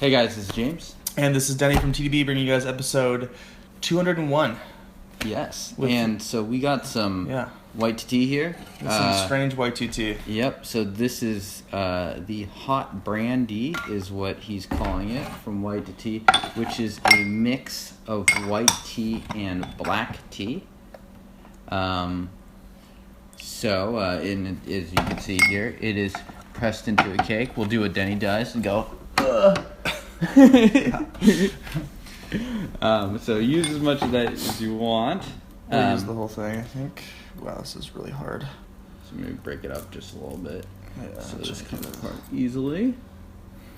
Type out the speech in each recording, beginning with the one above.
Hey guys, this is James. And this is Denny from TeaDB bringing you guys episode 201. Yes. And so we got some White2Tea here. Some strange White2Tea. Yep. So this is the Hot Brandy is what he's calling it from White2Tea, which is a mix of white tea and black tea. As you can see here, it is pressed into a cake. We'll do what Denny does and go, ugh. So use as much of that as you want. We'll use the whole thing, I think. Wow, this is really hard. So maybe break it up just a little bit. Yeah, so this comes apart easily.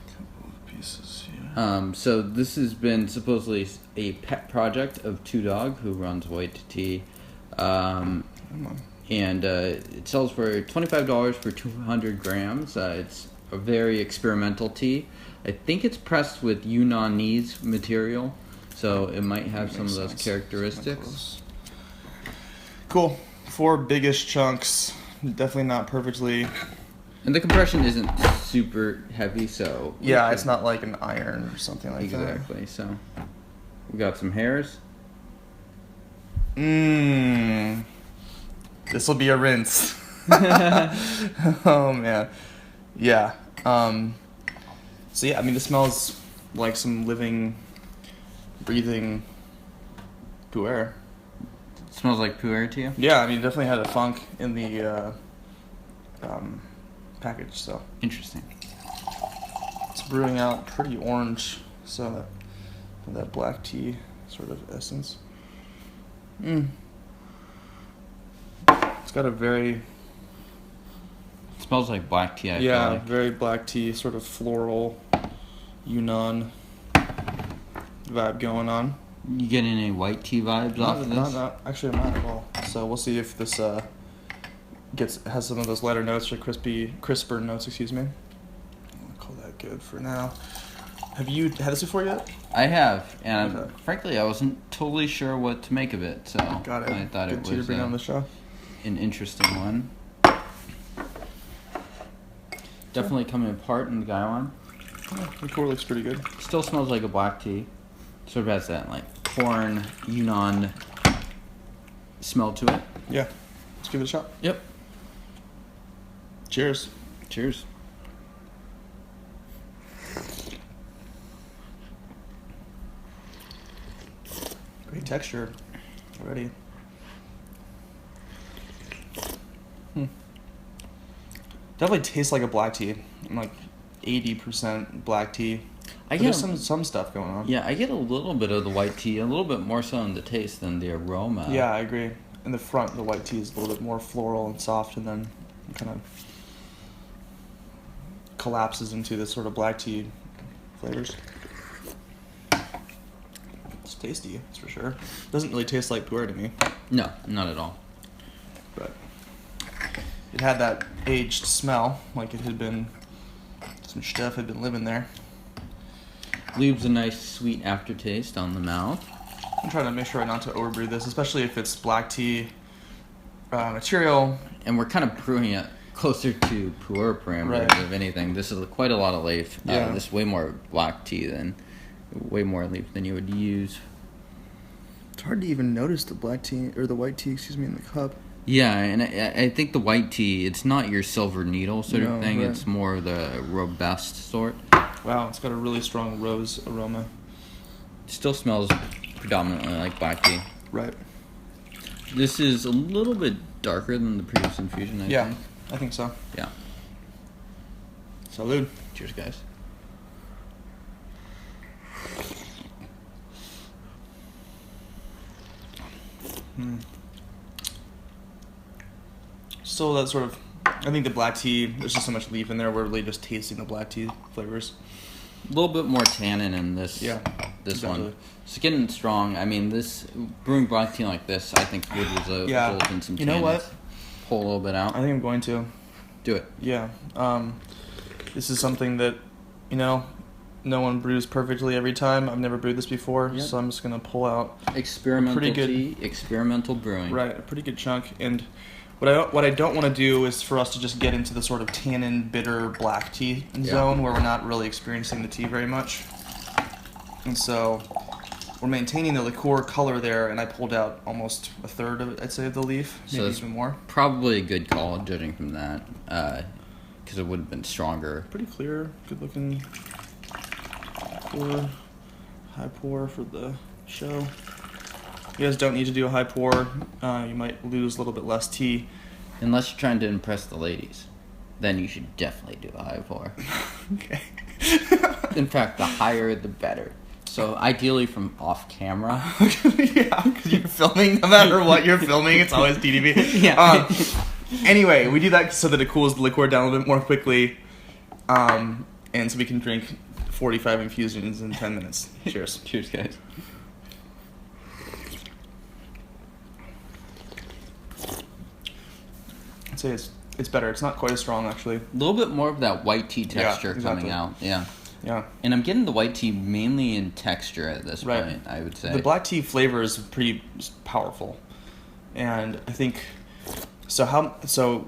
Couple of pieces here. So this has been supposedly a pet project of Two Dog, who runs White2Tea. And it sells for $25 for 200 grams. It's a very experimental tea. I think it's pressed with Yunnan material, so it might have some of those characteristics. Cool. 4 biggish chunks. Definitely not perfectly. And the compression isn't super heavy, so... Yeah, it's not like an iron or something like that. Exactly, so... We got some hairs. This will be a rinse. Oh, man. Yeah. So yeah, I mean, this smells like some living, breathing pu'er. It smells like pu'er to you? Yeah, I mean, it definitely had a funk in the package, so. Interesting. It's brewing out pretty orange, so that black tea sort of essence. It's got a very... It smells like black tea, I feel like. Very black tea, sort of floral, Yunnan vibe going on. You getting any white tea vibes off of this? Actually, I'm not at all. So we'll see if this has some of those lighter notes or crisper notes. Excuse me. I'll call that good for now. Have you had this before yet? I have, and frankly, I wasn't totally sure what to make of it. So got it. I thought good it tea was to bring on the show. An interesting one. Definitely coming apart in the guy one. Yeah, the core looks pretty good. Still smells like a black tea. Sort of has that like corn Yunnan smell to it. Yeah. Let's give it a shot. Yep. Cheers. Cheers. Great texture already. Definitely tastes like a black tea. I'm like 80% black tea. There's some stuff going on. Yeah, I get a little bit of the white tea, a little bit more so in the taste than the aroma. Yeah, I agree. In the front, the white tea is a little bit more floral and soft, and then kind of collapses into this sort of black tea flavors. It's tasty, that's for sure. Doesn't really taste like pu'er to me. No, not at all. But it had that aged smell, like it had been, some stuff had been living there. Leaves a nice sweet aftertaste on the mouth. I'm trying to make sure not to overbrew this, especially if it's black tea material. And we're kind of brewing it closer to pu'er parameters, if anything. This is quite a lot of leaf. Yeah. This is way more black tea way more leaf than you would use. It's hard to even notice the black tea, or the white tea, in the cup. Yeah, and I think the white tea, it's not your silver needle sort of thing. Right. It's more the robust sort. Wow, it's got a really strong rose aroma. It still smells predominantly like black tea. Right. This is a little bit darker than the previous infusion, I think. I think so. Yeah. Salud. Cheers, guys. Still that sort of, I think the black tea, there's just so much leaf in there, we're really just tasting the black tea flavors. A little bit more tannin in this one. It's getting strong. I mean, brewing black tea like this, I think would result in some tannins. You know what? Pull a little bit out. I think I'm going to. Do it. Yeah. This is something that, no one brews perfectly every time. I've never brewed this before, so I'm just going to pull out experimental tea, experimental brewing. Right, a pretty good chunk. And What I don't want to do is for us to just get into the sort of tannin bitter black tea zone where we're not really experiencing the tea very much. And so we're maintaining the liqueur color there, and I pulled out almost a third of it, I'd say, of the leaf, maybe even more. Probably a good call, judging from that, because it would have been stronger. Pretty clear, good looking pour, high pour for the show. You guys don't need to do a high pour. You might lose a little bit less tea. Unless you're trying to impress the ladies. Then you should definitely do a high pour. Okay. In fact, the higher the better. So ideally from off camera. Yeah, because you're filming. No matter what you're filming, it's always TeaDB. Yeah. Anyway, we do that so that it cools the liqueur down a little bit more quickly. And so we can drink 45 infusions in 10 minutes. Cheers. Cheers, guys. I'd say it's better. It's not quite as strong, actually. A little bit more of that white tea texture coming out. Yeah. Yeah. And I'm getting the white tea mainly in texture at this point, I would say. The black tea flavor is pretty powerful. And I think the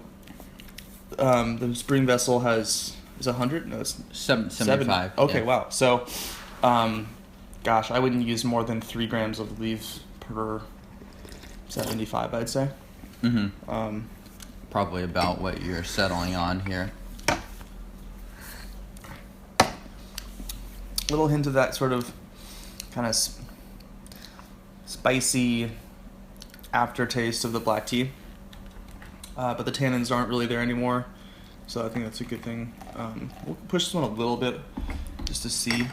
brewing vessel is 100? No, it's 75. Okay, yeah. wow. So gosh, I wouldn't use more than 3 grams of leaves per 75, I'd say. Mm-hmm. Probably about what you're settling on here. Little hint of that sort of kind of spicy aftertaste of the black tea. But the tannins aren't really there anymore. So I think that's a good thing. We'll push this one a little bit just to see.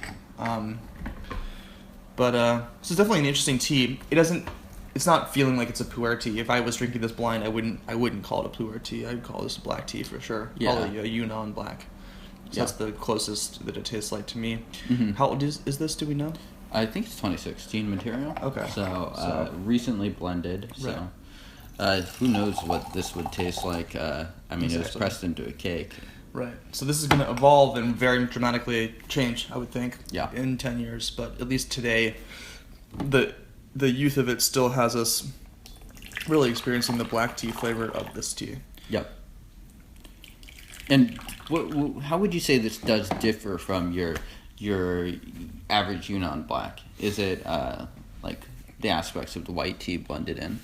But this is definitely an interesting tea. It's not feeling like it's a pu'er tea. If I was drinking this blind, I wouldn't call it a pu'er tea. I'd call this a black tea for sure. Yeah. Probably a Yunnan black. So that's the closest that it tastes like to me. Mm-hmm. How old is this? Do we know? I think it's 2016 material. Okay. So recently blended. So who knows what this would taste like? I mean, exactly. It was pressed into a cake. Right. So this is going to evolve and very dramatically change, I would think. Yeah. In 10 years, but at least today, the youth of it still has us really experiencing the black tea flavor of this tea. Yep. And how would you say this does differ from your average Yunnan black? Is it like the aspects of the white tea blended in?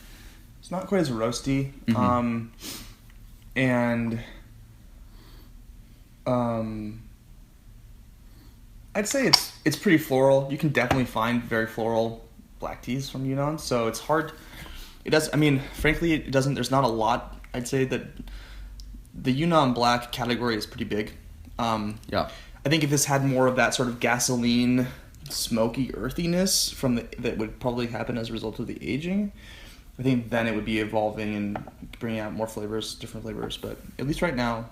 It's not quite as roasty, Mm-hmm. and I'd say it's pretty floral. You can definitely find very floral black teas from Yunnan, so it's hard. Frankly, it doesn't. There's not a lot. I'd say that the Yunnan black category is pretty big. Yeah. I think if this had more of that sort of gasoline, smoky earthiness that would probably happen as a result of the aging, I think then it would be evolving and bringing out more flavors, different flavors. But at least right now,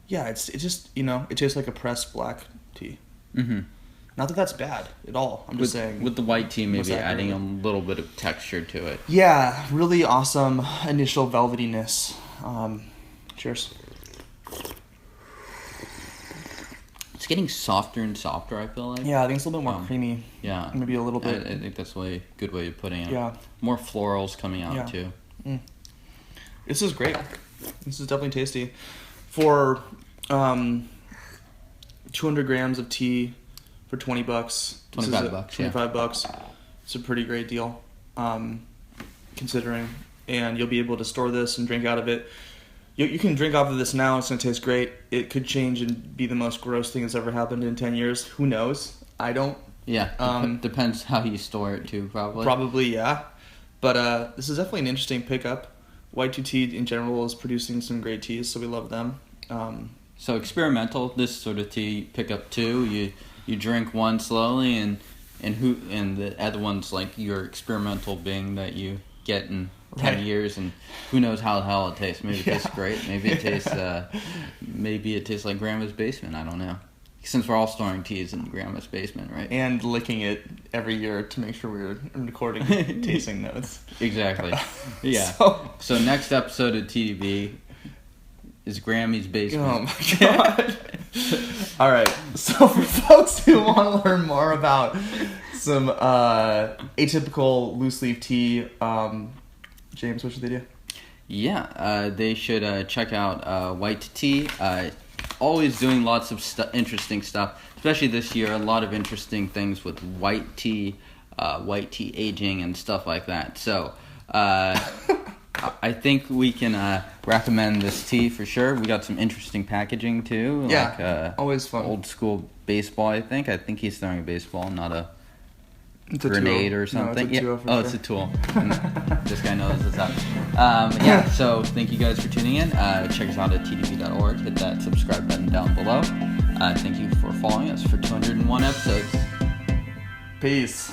yeah, it just it tastes like a pressed black tea. Mm-hmm. Not that that's bad at all. I'm just saying. With the white tea, maybe adding a little bit of texture to it. Yeah, really awesome initial velvetyness. Cheers. It's getting softer and softer, I feel like. Yeah, I think it's a little bit more creamy. Yeah. Maybe a little bit. I think that's a good way of putting it. Yeah. More florals coming out, too. Mm. This is great. This is definitely tasty. For 200 grams of tea for $20. $25. It's a pretty great deal, considering. And you'll be able to store this and drink out of it. You can drink off of this now. It's going to taste great. It could change and be the most gross thing that's ever happened in 10 years. Who knows? I don't. Yeah. Depends how you store it, too, probably. Probably, yeah. But this is definitely an interesting pickup. White2Tea in general is producing some great teas, so we love them. So experimental, this sort of tea, pick up 2. You drink one slowly, and the other one's like your experimental being that you get in 10 years, and who knows how the hell it tastes. Maybe it tastes great. Maybe it tastes like Grandma's basement. I don't know. Since we're all storing teas in Grandma's basement, right? And licking it every year to make sure we're recording tasting notes. Exactly. Yeah. So next episode of TeaDB is Grammy's basement. Oh my god. All right. So for folks who want to learn more about some atypical loose leaf tea, James, what should they do? Yeah, they should check out White2Tea. Always doing lots of interesting stuff, especially this year. A lot of interesting things with white tea aging, and stuff like that. So I think we can recommend this tea for sure. We got some interesting packaging too. Yeah, like, always fun. Old school baseball, I think. I think he's throwing a baseball, not a It's a grenade tool. or something. No, it's a tool for Oh, sure. it's a tool. This guy knows what's up. Yeah, so thank you guys for tuning in. Check us out at TeaDB.org. Hit that subscribe button down below. Thank you for following us for 201 episodes. Peace.